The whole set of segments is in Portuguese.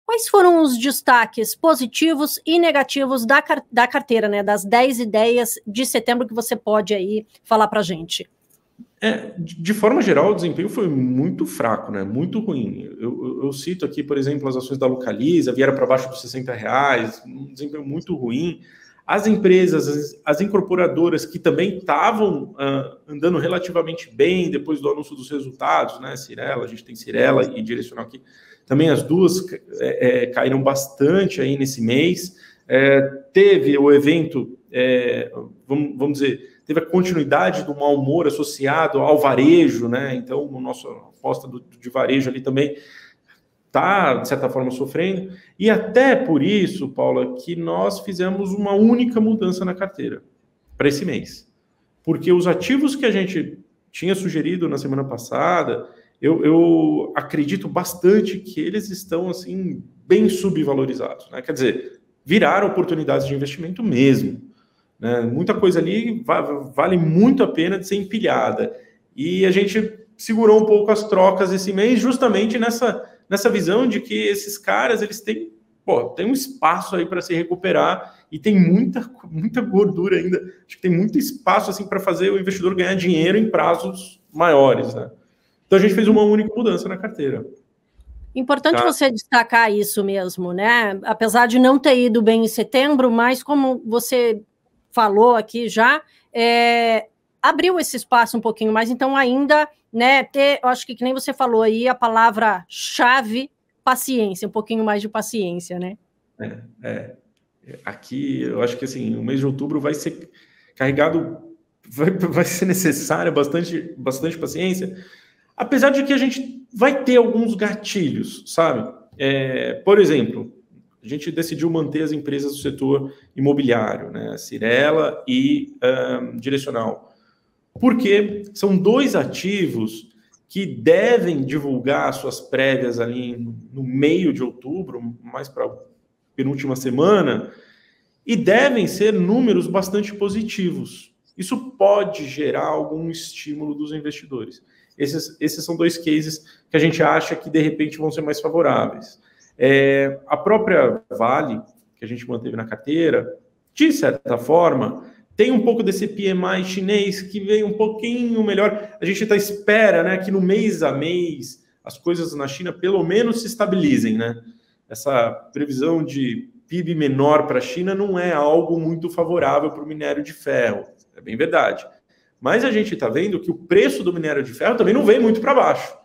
Quais foram os destaques positivos e negativos da carteira, né? Das 10 ideias de setembro que você pode aí falar para a gente? De forma geral, o desempenho foi muito fraco, né? Muito ruim. Eu cito aqui, por exemplo, as ações da Localiza, vieram para baixo dos R$60, um desempenho muito ruim. As empresas, as incorporadoras que também estavam andando relativamente bem depois do anúncio dos resultados, né? Cyrela, a gente tem Cyrela e Direcional aqui. Também as duas caíram bastante aí nesse mês. Teve o evento, vamos dizer, teve a continuidade do mau humor associado ao varejo, né? Então, a nossa aposta de varejo ali também está, de certa forma, sofrendo. E até por isso, Paula, que nós fizemos uma única mudança na carteira para esse mês. Porque os ativos que a gente tinha sugerido na semana passada, eu acredito bastante que eles estão, assim, bem subvalorizados, né? Quer dizer, viraram oportunidades de investimento mesmo. Né? Muita coisa ali vale muito a pena de ser empilhada. E a gente segurou um pouco as trocas esse mês justamente nessa visão de que esses caras eles têm um espaço aí para se recuperar e tem muita gordura ainda. Acho que tem muito espaço assim, para fazer o investidor ganhar dinheiro em prazos maiores. Né? Então a gente fez uma única mudança na carteira. Importante você destacar isso mesmo, né? Apesar de não ter ido bem em setembro, mas como você falou aqui já, abriu esse espaço um pouquinho mais, então ainda, né, eu acho que nem você falou aí, a palavra-chave, paciência, um pouquinho mais de paciência, né? Aqui, eu acho que assim, o mês de outubro vai ser carregado, vai ser necessária bastante paciência, apesar de que a gente vai ter alguns gatilhos, sabe? Por exemplo, a gente decidiu manter as empresas do setor imobiliário, né? Cyrela e Direcional. Porque são dois ativos que devem divulgar suas prévias ali no meio de outubro, mais para a penúltima semana, e devem ser números bastante positivos. Isso pode gerar algum estímulo dos investidores. Esses são dois cases que a gente acha que, de repente, vão ser mais favoráveis. A própria Vale, que a gente manteve na carteira, de certa forma, tem um pouco desse PMI chinês que veio um pouquinho melhor. A gente está à espera, né, que no mês a mês as coisas na China pelo menos se estabilizem. Né? Essa previsão de PIB menor para a China não é algo muito favorável para o minério de ferro. É bem verdade. Mas a gente está vendo que o preço do minério de ferro também não vem muito para baixo.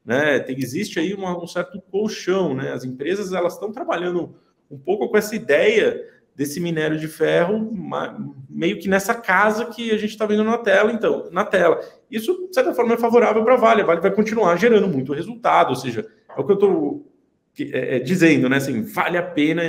Né? Existe aí um certo colchão, né? As empresas elas estão trabalhando um pouco com essa ideia desse minério de ferro, meio que nessa casa que a gente está vendo na tela. Então, isso de certa forma é favorável para a Vale. A Vale vai continuar gerando muito resultado, ou seja, é o que eu estou dizendo, né? Assim, vale a pena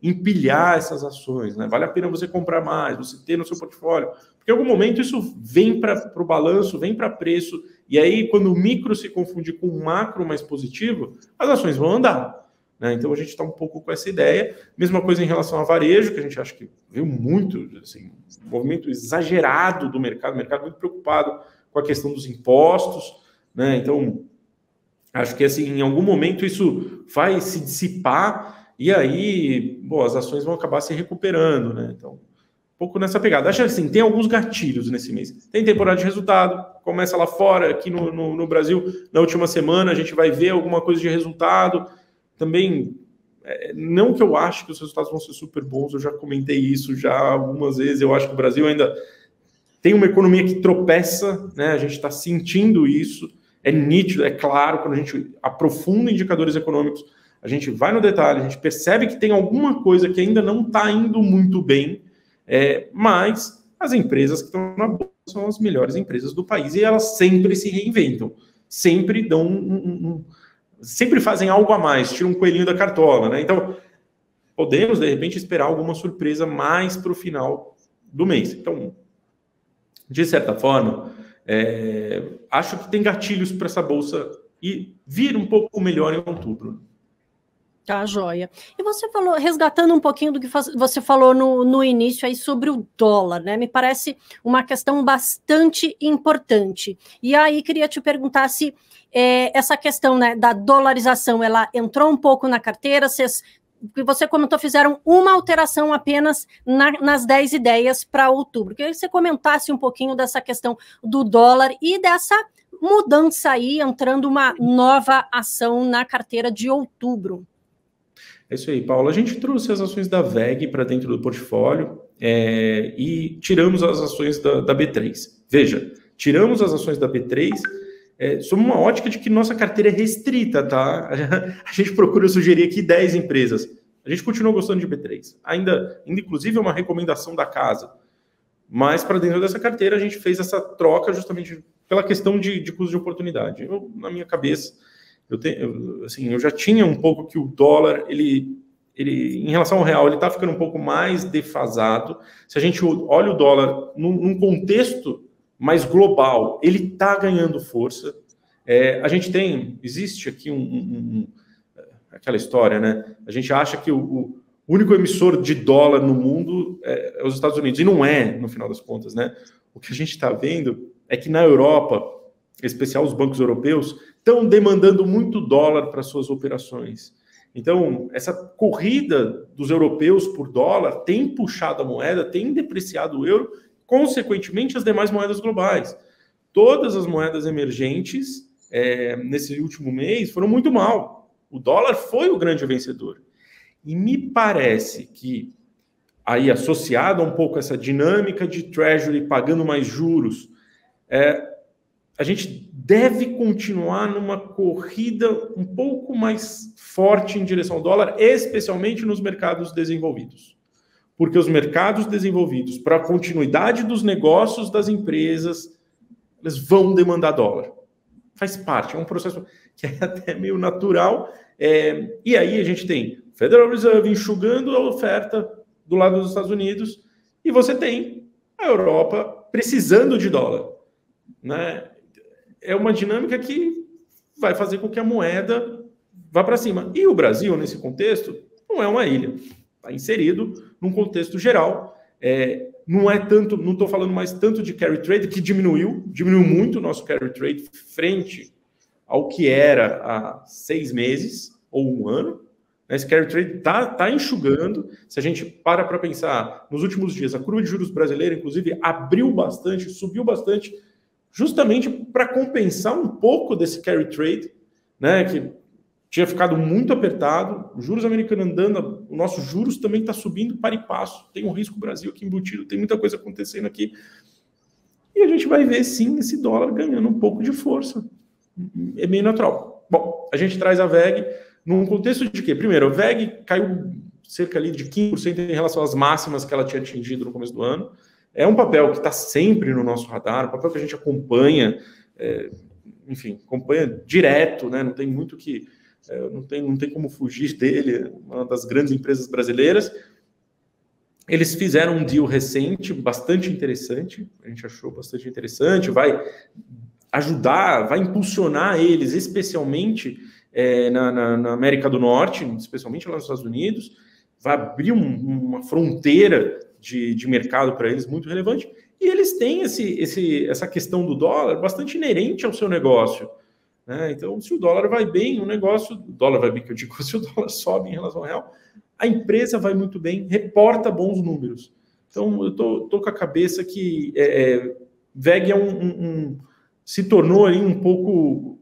empilhar essas ações, né? Vale a pena você comprar mais, você ter no seu portfólio, porque em algum momento isso vem para o balanço, vem para preço. E aí, quando o micro se confunde com o macro mais positivo, as ações vão andar. Né? Então, a gente está um pouco com essa ideia. Mesma coisa em relação ao varejo, que a gente acha que viu muito, assim, um movimento exagerado do mercado, o mercado muito preocupado com a questão dos impostos. Né? Então, acho que assim, em algum momento isso vai se dissipar e aí as ações vão acabar se recuperando. Né? Então, pouco nessa pegada. Acho que assim, tem alguns gatilhos nesse mês. Tem temporada de resultado, começa lá fora, aqui no Brasil, na última semana, a gente vai ver alguma coisa de resultado. Também, não que eu acho que os resultados vão ser super bons, eu já comentei isso já algumas vezes, eu acho que o Brasil ainda tem uma economia que tropeça, né? A gente está sentindo isso, é nítido, é claro, quando a gente aprofunda indicadores econômicos, a gente vai no detalhe, a gente percebe que tem alguma coisa que ainda não está indo muito bem, mas as empresas que estão na bolsa são as melhores empresas do país e elas sempre se reinventam, sempre dão sempre fazem algo a mais, tiram um coelhinho da cartola, né? Então, podemos, de repente, esperar alguma surpresa mais para o final do mês. Então, de certa forma, acho que tem gatilhos para essa bolsa e vir um pouco melhor em outubro. Tá, joia. E você falou, resgatando um pouquinho do que você falou no início aí sobre o dólar, né? Me parece uma questão bastante importante. E aí queria te perguntar se essa questão, né, da dolarização, ela entrou um pouco na carteira, você comentou, fizeram uma alteração apenas nas 10 ideias para outubro. Queria que você comentasse um pouquinho dessa questão do dólar e dessa mudança aí, entrando uma nova ação na carteira de outubro. É isso aí, Paulo. A gente trouxe as ações da VEG para dentro do portfólio e tiramos as ações da B3. Veja, tiramos as ações da B3 sob uma ótica de que nossa carteira é restrita, tá? A gente procura sugerir aqui 10 empresas. A gente continua gostando de B3. Ainda inclusive, é uma recomendação da casa. Mas para dentro dessa carteira, a gente fez essa troca justamente pela questão de custo de oportunidade. Na minha cabeça, eu já tinha um pouco que o dólar, ele em relação ao real, ele está ficando um pouco mais defasado. Se a gente olha o dólar num contexto mais global, ele está ganhando força. Existe aqui aquela história, né? A gente acha que o único emissor de dólar no mundo é os Estados Unidos, e não é, no final das contas, né? O que a gente está vendo é que na Europa, em especial os bancos europeus, estão demandando muito dólar para suas operações. Então, essa corrida dos europeus por dólar tem puxado a moeda, tem depreciado o euro, consequentemente as demais moedas globais. Todas as moedas emergentes, nesse último mês, foram muito mal. O dólar foi o grande vencedor. E me parece que, aí associado a um pouco essa dinâmica de Treasury pagando mais juros, a gente deve continuar numa corrida um pouco mais forte em direção ao dólar, especialmente nos mercados desenvolvidos. Porque os mercados desenvolvidos, para a continuidade dos negócios das empresas, eles vão demandar dólar. Faz parte, é um processo que é até meio natural. E aí a gente tem Federal Reserve enxugando a oferta do lado dos Estados Unidos e você tem a Europa precisando de dólar, né? É uma dinâmica que vai fazer com que a moeda vá para cima. E o Brasil, nesse contexto, não é uma ilha. Está inserido num contexto geral. Não estou falando mais tanto de carry trade, que diminuiu muito o nosso carry trade frente ao que era há 6 meses ou 1 ano. Esse carry trade está enxugando. Se a gente para pensar, nos últimos dias, a curva de juros brasileira, inclusive, abriu bastante, subiu bastante, justamente para compensar um pouco desse carry trade, né, que tinha ficado muito apertado, os juros americanos andando, o nosso juros também está subindo para e passo, tem um risco Brasil aqui embutido, tem muita coisa acontecendo aqui, e a gente vai ver, sim, esse dólar ganhando um pouco de força, é meio natural. Bom, a gente traz a VEG num contexto de quê? Primeiro, a VEG caiu cerca ali de 15% em relação às máximas que ela tinha atingido no começo do ano. É um papel que está sempre no nosso radar, um papel que a gente acompanha, acompanha direto, né? Não tem muito que... não tem como fugir dele, uma das grandes empresas brasileiras. Eles fizeram um deal recente, bastante interessante, a gente achou bastante interessante, vai ajudar, vai impulsionar eles, especialmente na América do Norte, especialmente lá nos Estados Unidos, vai abrir uma fronteira de mercado para eles muito relevante, e eles têm essa questão do dólar bastante inerente ao seu negócio, né? Então, se o dólar vai bem, o dólar vai bem, que eu digo, se o dólar sobe em relação ao real, a empresa vai muito bem, reporta bons números. Então, eu tô com a cabeça que VEG se tornou aí um pouco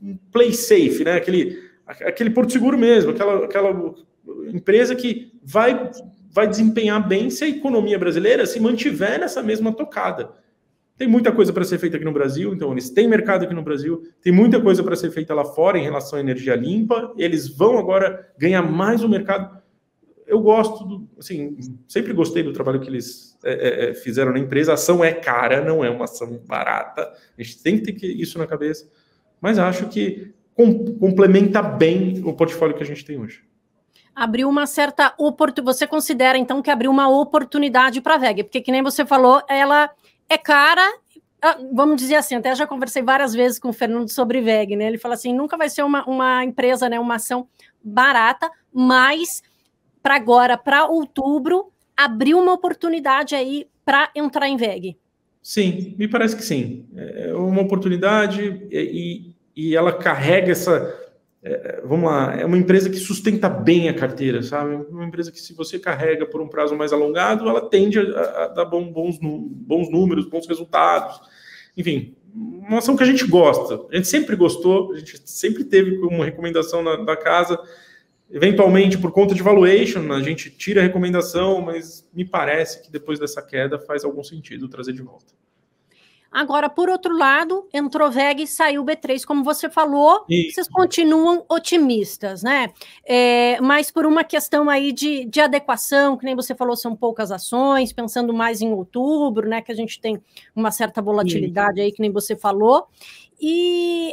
um play safe, né? Aquele porto seguro mesmo, aquela empresa que vai desempenhar bem se a economia brasileira se mantiver nessa mesma tocada. Tem muita coisa para ser feita aqui no Brasil, então eles têm mercado aqui no Brasil, tem muita coisa para ser feita lá fora em relação à energia limpa, eles vão agora ganhar mais o mercado. Eu gosto, sempre gostei do trabalho que eles fizeram na empresa. A ação é cara, não é uma ação barata, a gente tem que ter isso na cabeça, mas acho que complementa bem o portfólio que a gente tem hoje. Abriu uma certa oportunidade. Você considera, então, que abriu uma oportunidade para a VEG? Porque, que nem você falou, ela é cara, vamos dizer assim, até já conversei várias vezes com o Fernando sobre VEG, né? Ele fala assim, nunca vai ser uma empresa, né, uma ação barata, mas para agora, para outubro, abriu uma oportunidade aí para entrar em VEG. Sim, me parece que sim. É uma oportunidade e ela carrega essa... vamos lá, é uma empresa que sustenta bem a carteira, sabe? Uma empresa que, se você carrega por um prazo mais alongado, ela tende a dar bons números, bons resultados. Enfim, uma ação que a gente gosta. A gente sempre gostou, a gente sempre teve como recomendação da casa. Eventualmente, por conta de valuation, a gente tira a recomendação, mas me parece que depois dessa queda faz algum sentido trazer de volta. Agora, por outro lado, entrou VEG e saiu B3, como você falou, vocês continuam otimistas, né? Mas por uma questão aí de adequação, que nem você falou, são poucas ações, pensando mais em outubro, né? Que a gente tem uma certa volatilidade aí, que nem você falou, e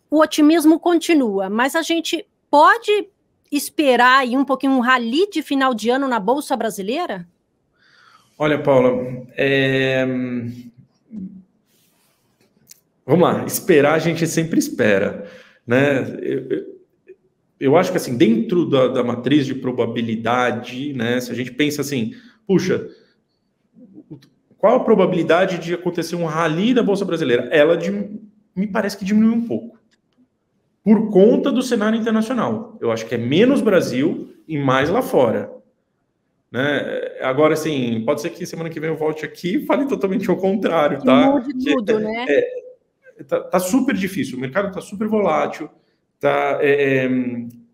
o otimismo continua, mas a gente pode esperar aí um pouquinho um rally de final de ano na Bolsa Brasileira? Olha, Paula, vamos lá, esperar a gente sempre espera, né? Eu acho que, assim, dentro da matriz de probabilidade, né, se a gente pensa assim, puxa, qual a probabilidade de acontecer um rally da Bolsa Brasileira? Ela me parece que diminui um pouco, por conta do cenário internacional. Eu acho que é menos Brasil e mais lá fora. Né? Agora, assim, pode ser que semana que vem eu volte aqui e fale totalmente ao contrário, tá? Mude tudo, né? Tá super difícil, o mercado tá super volátil,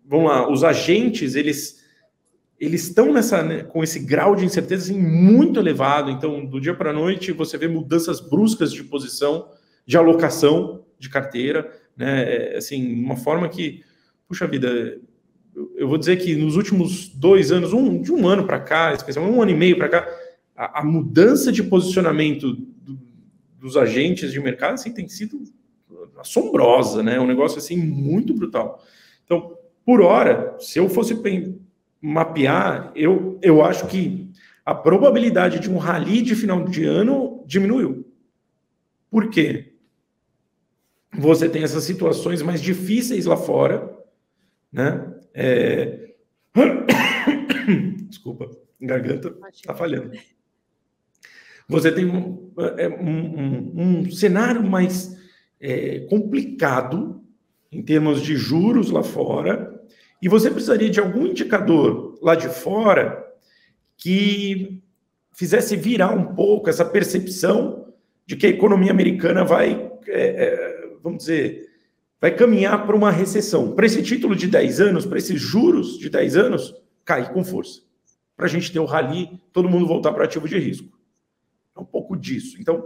vamos lá, os agentes, eles estão com esse grau de incerteza assim, muito elevado. Então, do dia para a noite, você vê mudanças bruscas de posição, de alocação de carteira, né? Assim, uma forma que, puxa vida, eu vou dizer que nos últimos 2 anos, de um ano para cá, especialmente 1 ano e meio para cá, a mudança de posicionamento dos agentes de mercado assim, tem sido assombrosa, né? Um negócio assim muito brutal. Então, por hora, se eu fosse mapear, eu acho que a probabilidade de um rally de final de ano diminuiu. Por quê? Você tem essas situações mais difíceis lá fora, né? Desculpa, garganta está falhando. Você tem um cenário mais complicado em termos de juros lá fora, e você precisaria de algum indicador lá de fora que fizesse virar um pouco essa percepção de que a economia americana vai, vamos dizer, vai caminhar para uma recessão. Para esse título de 10 anos, para esses juros de 10 anos, cair com força. Para a gente ter o rally, todo mundo voltar para ativo de risco. É um pouco disso. Então,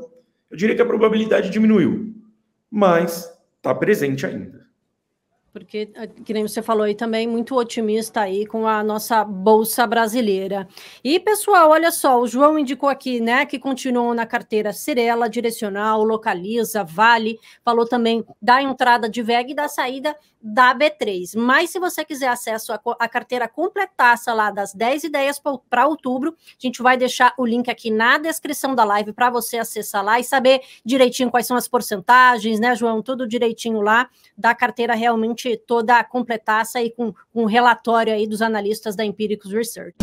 eu diria que a probabilidade diminuiu, mas está presente ainda. Porque, que nem você falou aí também, muito otimista aí com a nossa Bolsa Brasileira. E, pessoal, olha só, o João indicou aqui, né, que continuam na carteira Cyrela, Direcional, Localiza, Vale, falou também da entrada de VEG e da saída da B3. Mas se você quiser acesso à carteira completaça lá das 10 ideias para outubro, a gente vai deixar o link aqui na descrição da live para você acessar lá e saber direitinho quais são as porcentagens, né, João? Tudo direitinho lá, da carteira realmente toda completaça e com um relatório aí dos analistas da Empíricos Research.